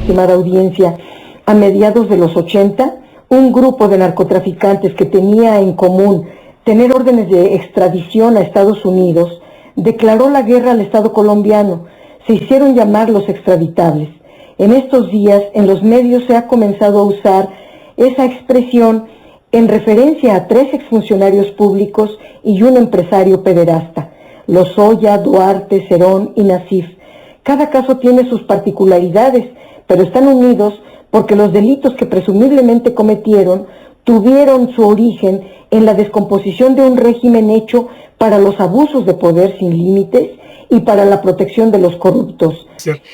estimada audiencia, a mediados de los 80, un grupo de narcotraficantes que tenía en común tener órdenes de extradición a Estados Unidos, declaró la guerra al Estado colombiano. Se hicieron llamar los extraditables. En estos días, en los medios se ha comenzado a usar esa expresión en referencia a 3 exfuncionarios públicos y un empresario pederasta, Lozoya, Duarte, Cerón y Nasif. Cada caso tiene sus particularidades, pero están unidos porque los delitos que presumiblemente cometieron tuvieron su origen en la descomposición de un régimen hecho para los abusos de poder sin límites y para la protección de los corruptos.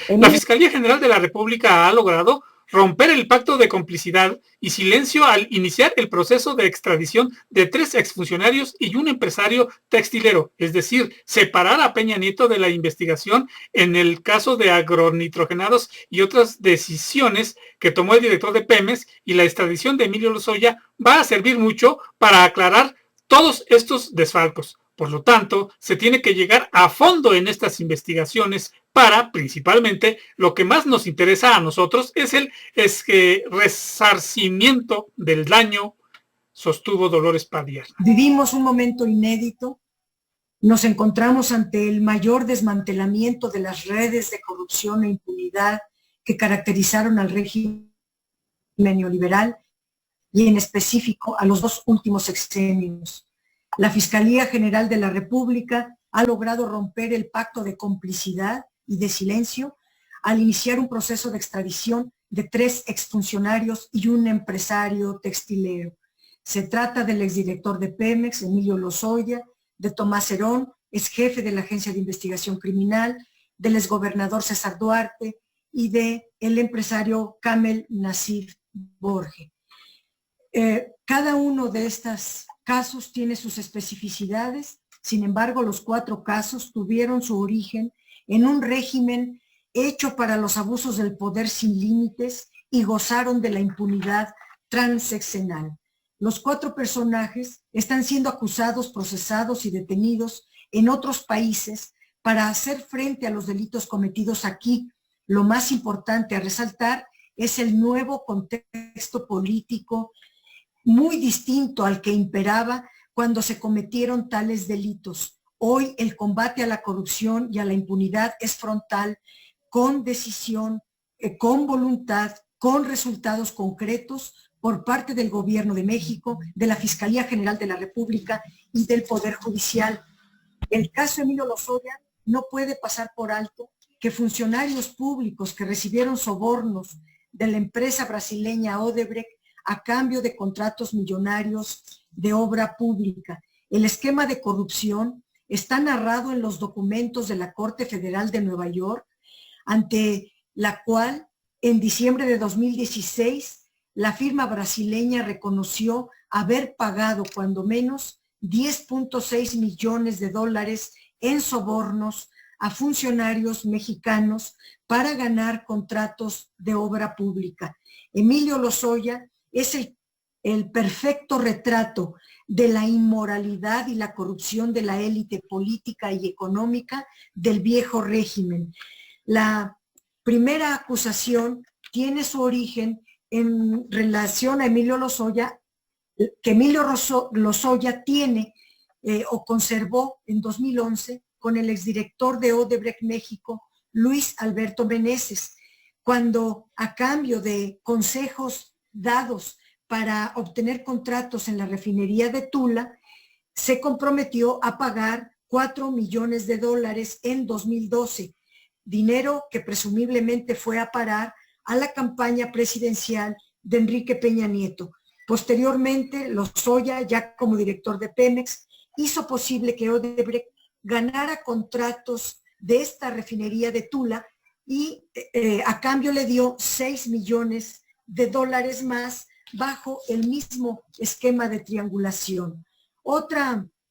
La Fiscalía General de la República ha logrado romper el pacto de complicidad y silencio al iniciar el proceso de extradición de 3 exfuncionarios y un empresario textilero, es decir, separar a Peña Nieto de la investigación en el caso de agronitrogenados y otras decisiones que tomó el director de Pemex, y la extradición de Emilio Lozoya va a servir mucho para aclarar todos estos desfalcos. Por lo tanto, se tiene que llegar a fondo en estas investigaciones para, principalmente, lo que más nos interesa a nosotros es el resarcimiento del daño, sostuvo Dolores Padilla. Vivimos un momento inédito. Nos encontramos ante el mayor desmantelamiento de las redes de corrupción e impunidad que caracterizaron al régimen neoliberal y en específico a los 2 últimos sexenios. La Fiscalía General de la República ha logrado romper el pacto de complicidad y de silencio al iniciar un proceso de extradición de 3 exfuncionarios y un empresario textilero. Se trata del exdirector de Pemex, Emilio Lozoya, de Tomás Cerón, ex jefe de la Agencia de Investigación Criminal, del exgobernador César Duarte y del empresario Kamel Nasif Borge. Cada uno de estos casos tiene sus especificidades. Sin embargo, los 4 casos tuvieron su origen en un régimen hecho para los abusos del poder sin límites y gozaron de la impunidad transeccional. Los 4 personajes están siendo acusados, procesados y detenidos en otros países para hacer frente a los delitos cometidos aquí. Lo más importante a resaltar es el nuevo contexto político muy distinto al que imperaba cuando se cometieron tales delitos. Hoy el combate a la corrupción y a la impunidad es frontal, con decisión, con voluntad, con resultados concretos por parte del Gobierno de México, de la Fiscalía General de la República y del Poder Judicial. El caso Emilio Lozoya no puede pasar por alto que funcionarios públicos que recibieron sobornos de la empresa brasileña Odebrecht a cambio de contratos millonarios de obra pública. El esquema de corrupción está narrado en los documentos de la Corte Federal de Nueva York, ante la cual en diciembre de 2016 la firma brasileña reconoció haber pagado cuando menos $10.6 millones en sobornos a funcionarios mexicanos para ganar contratos de obra pública. Emilio Lozoya es el perfecto retrato de la inmoralidad y la corrupción de la élite política y económica del viejo régimen. La primera acusación tiene su origen en relación a Emilio Lozoya, que Emilio Lozoya tiene o conservó en 2011 con el exdirector de Odebrecht México, Luis Alberto Meneses, cuando a cambio de consejos dados para obtener contratos en la refinería de Tula, se comprometió a pagar $4 millones en 2012, dinero que presumiblemente fue a parar a la campaña presidencial de Enrique Peña Nieto. Posteriormente, Lozoya, ya como director de Pemex, hizo posible que Odebrecht ganara contratos de esta refinería de Tula y a cambio le dio $6 millones más bajo el mismo esquema de triangulación.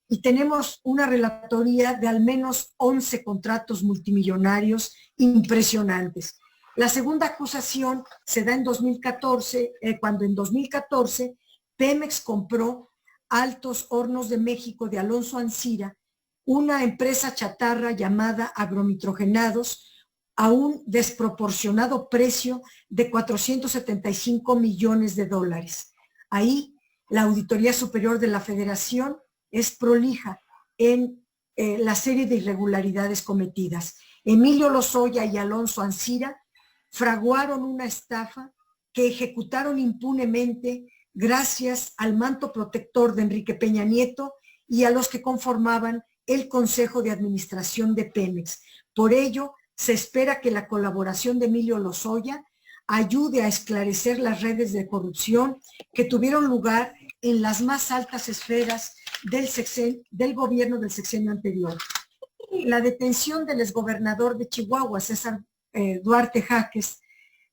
Y tenemos una relatoría de al menos 11 contratos multimillonarios impresionantes. La segunda acusación se da en 2014, cuando en 2014 Pemex compró Altos Hornos de México de Alonso Ancira, una empresa chatarra llamada Agronitrogenados, a un desproporcionado precio de 475 millones de dólares. Ahí la Auditoría Superior de la Federación es prolija en la serie de irregularidades cometidas. Emilio Lozoya y Alonso Ancira fraguaron una estafa que ejecutaron impunemente gracias al manto protector de Enrique Peña Nieto y a los que conformaban el Consejo de Administración de Pemex. Por ello, se espera que la colaboración de Emilio Lozoya ayude a esclarecer las redes de corrupción que tuvieron lugar en las más altas esferas del gobierno del sexenio anterior. La detención del exgobernador de Chihuahua, César Duarte Jaques,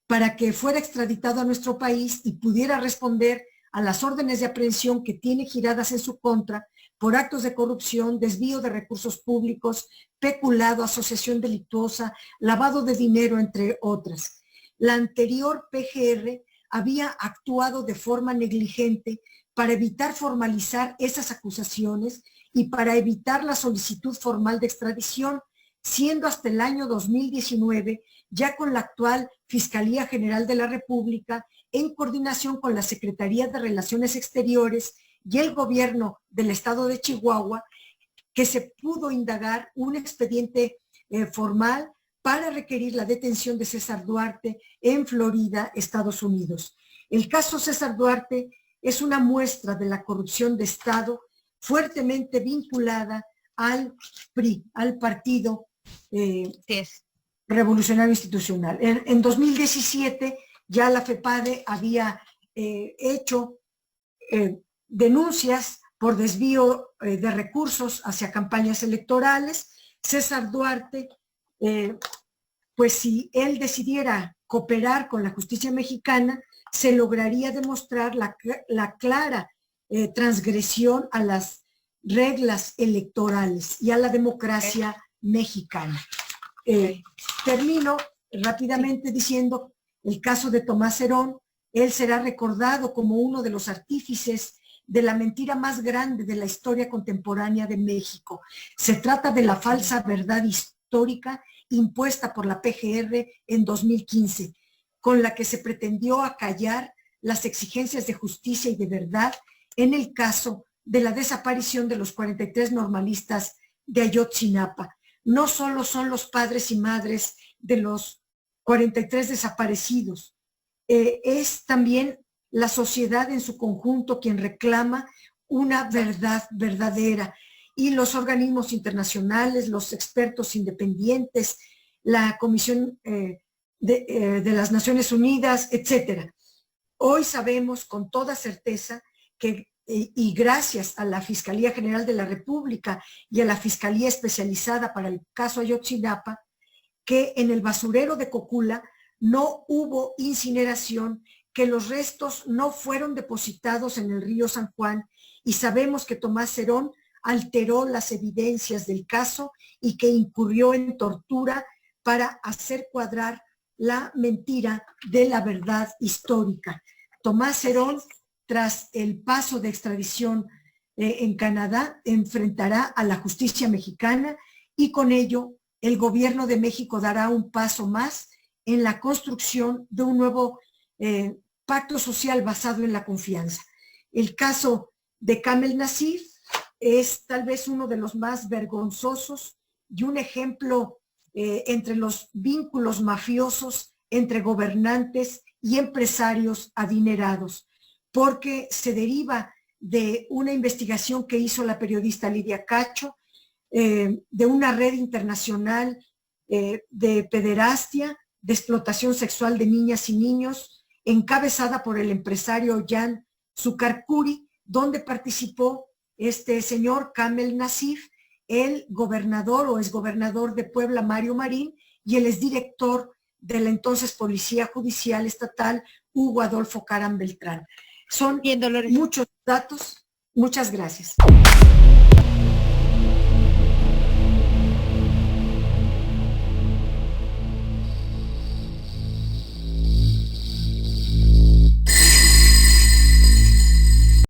para que fuera extraditado a nuestro país y pudiera responder a las órdenes de aprehensión que tiene giradas en su contra por actos de corrupción, desvío de recursos públicos, peculado, asociación delictuosa, lavado de dinero, entre otras. La anterior PGR había actuado de forma negligente para evitar formalizar esas acusaciones y para evitar la solicitud formal de extradición, siendo hasta el año 2019, ya con la actual Fiscalía General de la República, en coordinación con la Secretaría de Relaciones Exteriores y el gobierno del estado de Chihuahua, que se pudo indagar un expediente formal para requerir la detención de César Duarte en Florida, Estados Unidos. El caso César Duarte es una muestra de la corrupción de Estado fuertemente vinculada al PRI, al Partido Revolucionario Institucional. En 2017 ya la FEPADE había hecho denuncias por desvío de recursos hacia campañas electorales. César Duarte, pues si él decidiera cooperar con la justicia mexicana, se lograría demostrar la clara transgresión a las reglas electorales y a la democracia mexicana. Termino rápidamente diciendo el caso de Tomás Herón. Él será recordado como uno de los artífices de la mentira más grande de la historia contemporánea de México. Se trata de la falsa verdad histórica impuesta por la PGR en 2015, con la que se pretendió acallar las exigencias de justicia y de verdad en el caso de la desaparición de los 43 normalistas de Ayotzinapa. No solo son los padres y madres de los 43 desaparecidos, es también la sociedad en su conjunto quien reclama una verdad verdadera, y los organismos internacionales, los expertos independientes, la Comisión de las Naciones Unidas, etcétera. Hoy sabemos con toda certeza que, y gracias a la Fiscalía General de la República y a la Fiscalía Especializada para el caso Ayotzinapa, que en el basurero de Cocula no hubo incineración, que los restos no fueron depositados en el río San Juan, y sabemos que Tomás Herón alteró las evidencias del caso y que incurrió en tortura para hacer cuadrar la mentira de la verdad histórica. Tomás Herón, tras el paso de extradición en Canadá, enfrentará a la justicia mexicana, y con ello el gobierno de México dará un paso más en la construcción de un nuevo pacto social basado en la confianza. El caso de Kamel Nassif es tal vez uno de los más vergonzosos y un ejemplo entre los vínculos mafiosos entre gobernantes y empresarios adinerados, porque se deriva de una investigación que hizo la periodista Lidia Cacho, de una red internacional de pederastia, de explotación sexual de niñas y niños, encabezada por el empresario Jan Sucarcuri, donde participó este señor Kamel Nassif, el gobernador o exgobernador de Puebla, Mario Marín, y el exdirector de la entonces Policía Judicial Estatal, Hugo Adolfo Caram Beltrán. Son muchos datos. Muchas gracias.